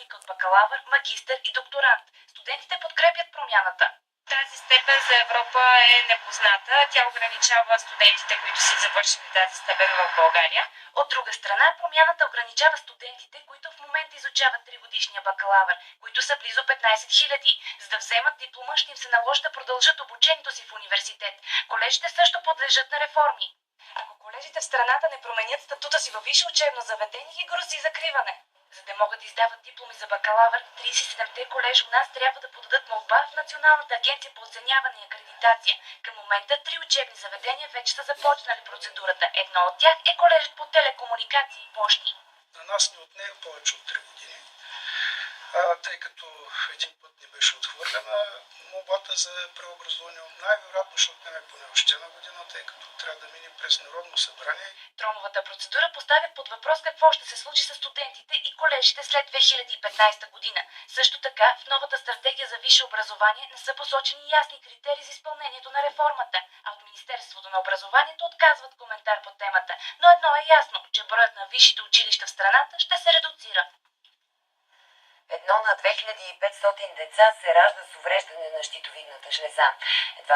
разлика от бакалавър, магистър и докторант. Студентите подкрепят промяната. Тази степен за Европа е непозната. Тя ограничава студентите, които са завършили тази степен в България. От друга страна, промяната ограничава студентите, които в момента изучават 3-годишния бакалавър, които са близо 15 000. За да вземат диплома, ще им се наложи да продължат обучението си в университет. Колежите също подлежат на реформи. Ако колежите в страната не променят статута си във висше учебно заведение, ги грози закриване. За да могат да издават дипломи за бакалавър, 37-те колежи у нас трябва да подадат молба в Националната агенция по оценяване и акредитация. Към момента 3 учебни заведения вече са започнали процедурата. Едно от тях е колежът по телекомуникации и пощи. На нас не отне повече от 3 години, тъй като един път не беше отхвърлена молбата за преобразуване. Най-вероятно ще отнеме поне още една година, тъй като трябва да мине през Народно събрание. Тромовата процедура поставя под въпрос какво ще се случи с студентите и колежите след 2015 година. Също така, в новата стратегия за висше образование не са посочени ясни критерии за изпълнението на реформата, а от Министерството на образованието отказват коментар по темата. Но едно е ясно, че броят на висшите училища в страната ще се редуцира. 1 на 2500 деца се ражда с увреждане на щитовидната жлеза. Едва